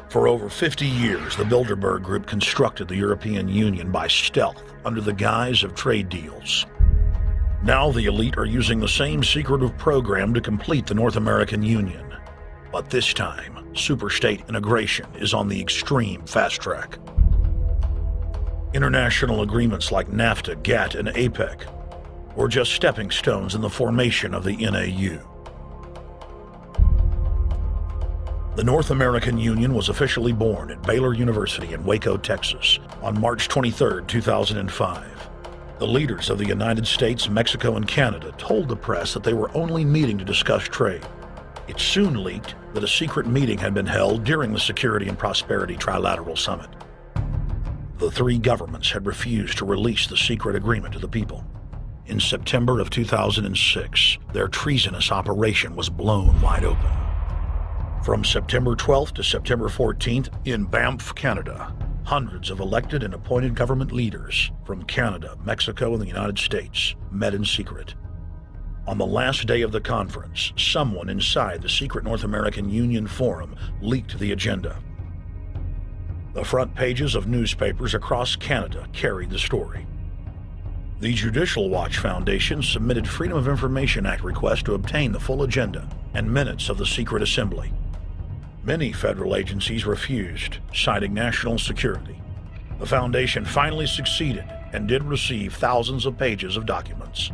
For over 50 years, the Bilderberg Group constructed the European Union by stealth under the guise of trade deals. Now the elite are using the same secretive program to complete the North American Union. But this time, superstate integration is on the extreme fast track. International agreements like NAFTA, GATT, and APEC were just stepping stones in the formation of the NAU. The North American Union was officially born at Baylor University in Waco, Texas, on March 23, 2005. The leaders of the United States, Mexico, and Canada told the press that they were only meeting to discuss trade. It soon leaked that a secret meeting had been held during the Security and Prosperity Trilateral Summit. The three governments had refused to release the secret agreement to the people. In September of 2006, their treasonous operation was blown wide open. From September 12th to September 14th, in Banff, Canada, hundreds of elected and appointed government leaders from Canada, Mexico, and the United States met in secret. On the last day of the conference, someone inside the secret North American Union Forum leaked the agenda. The front pages of newspapers across Canada carried the story. The Judicial Watch Foundation submitted Freedom of Information Act requests to obtain the full agenda and minutes of the secret assembly. Many federal agencies refused, citing national security. The foundation finally succeeded and did receive thousands of pages of documents.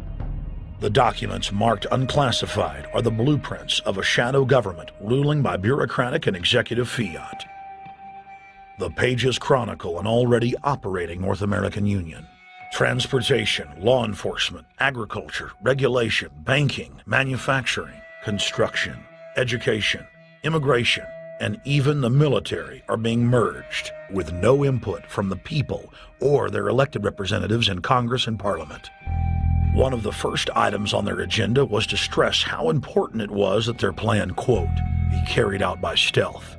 The documents marked unclassified are the blueprints of a shadow government ruling by bureaucratic and executive fiat. The pages chronicle an already operating North American Union. Transportation, law enforcement, agriculture, regulation, banking, manufacturing, construction, education, immigration, and even the military are being merged with no input from the people or their elected representatives in Congress and Parliament. One of the first items on their agenda was to stress how important it was that their plan, quote, be carried out by stealth.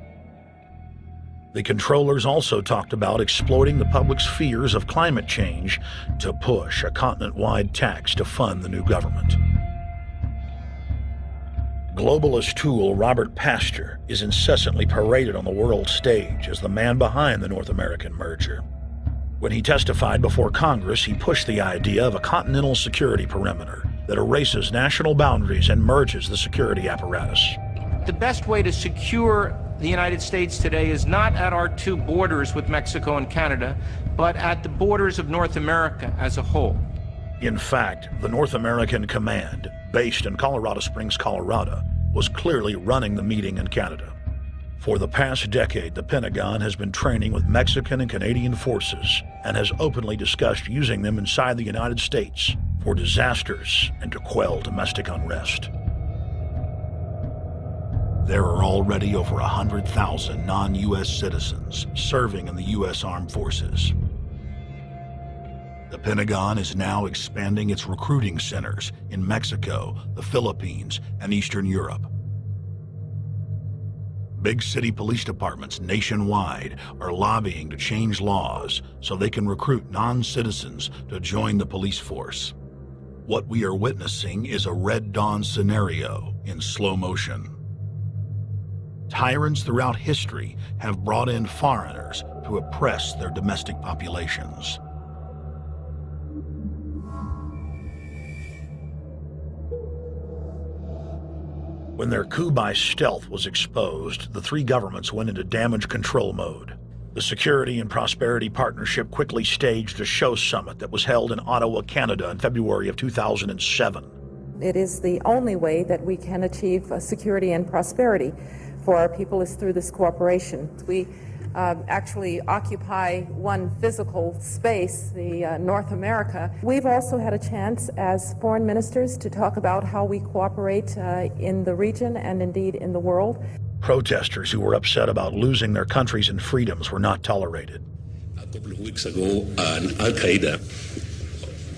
The controllers also talked about exploiting the public's fears of climate change to push a continent-wide tax to fund the new government. Globalist tool Robert Pastor is incessantly paraded on the world stage as the man behind the North American merger. When he testified before Congress, he pushed the idea of a continental security perimeter that erases national boundaries and merges the security apparatus. The best way to secure the United States today is not at our two borders with Mexico and Canada, but at the borders of North America as a whole. In fact, the North American Command, based in Colorado Springs, Colorado, was clearly running the meeting in Canada. For the past decade, the Pentagon has been training with Mexican and Canadian forces and has openly discussed using them inside the United States for disasters and to quell domestic unrest. There are already over 100,000 non-U.S. citizens serving in the U.S. Armed Forces. The Pentagon is now expanding its recruiting centers in Mexico, the Philippines, and Eastern Europe. Big city police departments nationwide are lobbying to change laws so they can recruit non-citizens to join the police force. What we are witnessing is a Red Dawn scenario in slow motion. Tyrants throughout history have brought in foreigners to oppress their domestic populations. When their coup by stealth was exposed, the three governments went into damage control mode. The Security and Prosperity Partnership quickly staged a show summit that was held in Ottawa, Canada in February of 2007. It is the only way that we can achieve security and prosperity for our people is through this cooperation. We actually occupy one physical space, the North America. We've also had a chance as foreign ministers to talk about how we cooperate in the region and indeed in the world. Protesters who were upset about losing their countries and freedoms were not tolerated. A couple of weeks ago, an Al-Qaeda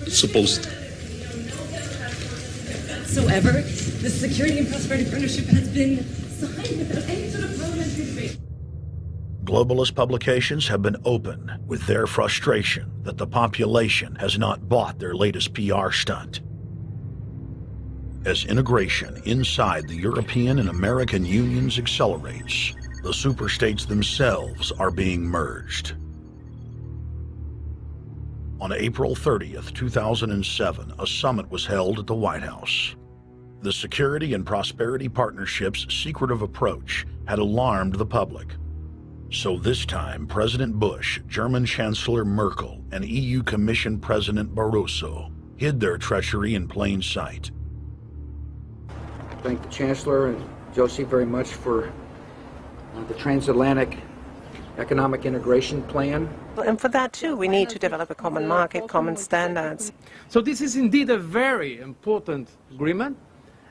supposed... Whatsoever, the Security and Prosperity Partnership has been signed without any sort of parliamentary debate. Globalist publications have been open with their frustration that the population has not bought their latest PR stunt. As integration inside the European and American unions accelerates, The superstates themselves are being merged. On April 30th, 2007, a summit was held at the White House. The Security and Prosperity Partnership's secretive approach had alarmed the public. So this time, President Bush, German Chancellor Merkel, and EU Commission President Barroso hid their treachery in plain sight. Thank the Chancellor and Josie very much for the transatlantic economic integration plan. And for that too, we need to develop a common market, common standards. So this is indeed a very important agreement,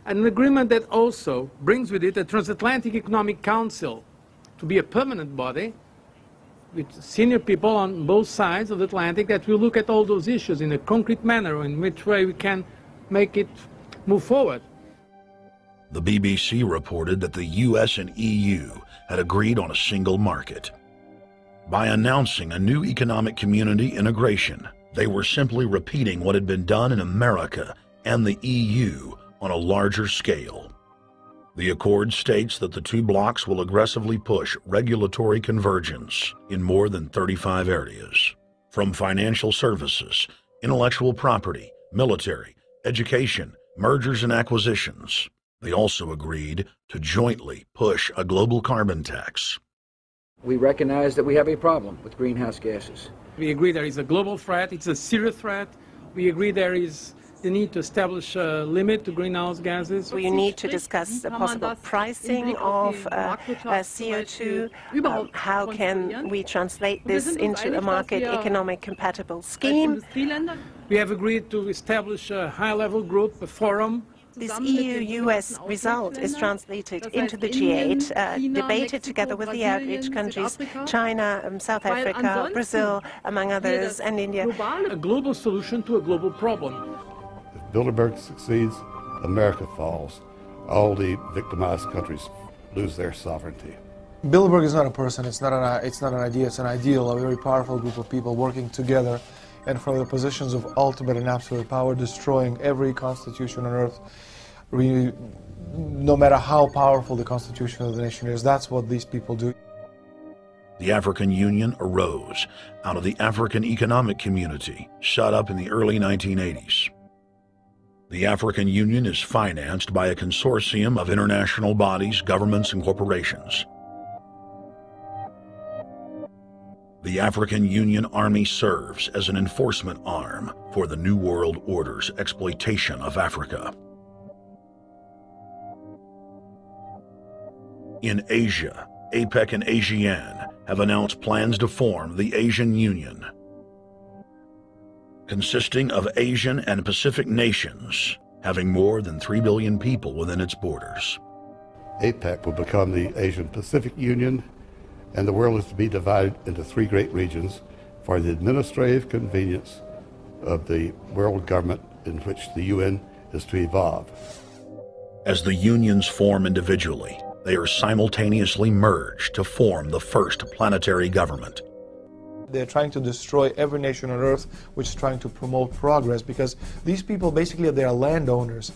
and an agreement that also brings with it a Transatlantic Economic Council to be a permanent body with senior people on both sides of the Atlantic that will look at all those issues in a concrete manner, in which way we can make it move forward. The BBC reported that the US and EU had agreed on a single market. By announcing a new economic community integration, they were simply repeating what had been done in America and the EU on a larger scale. The accord states that the two blocs will aggressively push regulatory convergence in more than 35 areas, from financial services, intellectual property, military, education, mergers and acquisitions. They also agreed to jointly push a global carbon tax. We recognize that we have a problem with greenhouse gases. We agree there is a global threat, it's a serious threat. We agree there is the need to establish a limit to greenhouse gases. We need to discuss the possible pricing of CO2. How can we translate this into a market economic compatible scheme? We have agreed to establish a high-level group, a forum. This EU-US result is translated into the G8, debated together with the outreach countries, China, South Africa, Brazil, among others, and India. A global solution to a global problem. If Bilderberg succeeds, America falls. All the victimized countries lose their sovereignty. Bilderberg is not a person, it's not an idea, it's an ideal, a very powerful group of people working together and from the positions of ultimate and absolute power, destroying every constitution on earth, no matter how powerful the constitution of the nation is. That's what these people do. The African Union arose out of the African Economic Community, set up in the early 1980s. The African Union is financed by a consortium of international bodies, governments, and corporations. The African Union Army serves as an enforcement arm for the New World Order's exploitation of Africa. In Asia, APEC and ASEAN have announced plans to form the Asian Union, consisting of Asian and Pacific nations, having more than 3 billion people within its borders. APEC will become the Asian Pacific Union, and the world is to be divided into 3 great regions for the administrative convenience of the world government in which the UN is to evolve. As the unions form individually, they are simultaneously merged to form the first planetary government. They're trying to destroy every nation on earth which is trying to promote progress, because these people basically they are landowners.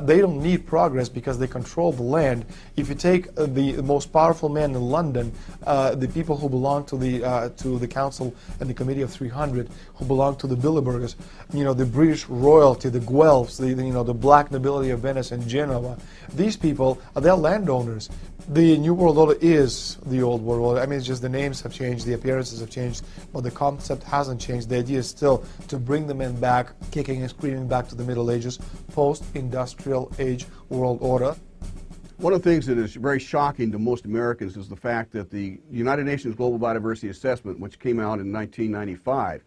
They don't need progress because they control the land. If you take the most powerful man in London, the people who belong to the Council and the Committee of 300, who belong to the Bilderbergers, the British royalty, the Guelphs, the black nobility of Venice and Genoa, these people they're landowners. The New World Order is the Old World Order. I mean, it's just the names have changed, the appearances have changed, but the concept hasn't changed. The idea is still to bring the men back, kicking and screaming back to the Middle Ages, post-industrial age world order. One of the things that is very shocking to most Americans is the fact that the United Nations Global Biodiversity Assessment, which came out in 1995,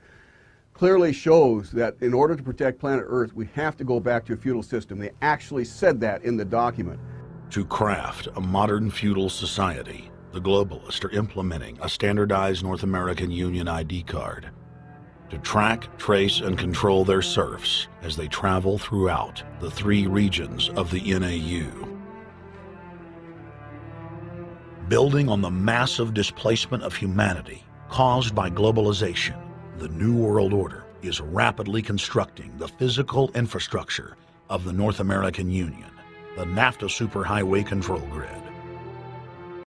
clearly shows that in order to protect planet Earth, we have to go back to a feudal system. They actually said that in the document. To craft a modern feudal society, the globalists are implementing a standardized North American Union ID card to track, trace, and control their serfs as they travel throughout the 3 regions of the NAU. Building on the massive displacement of humanity caused by globalization, the New World Order is rapidly constructing the physical infrastructure of the North American Union, the NAFTA Superhighway Control Grid.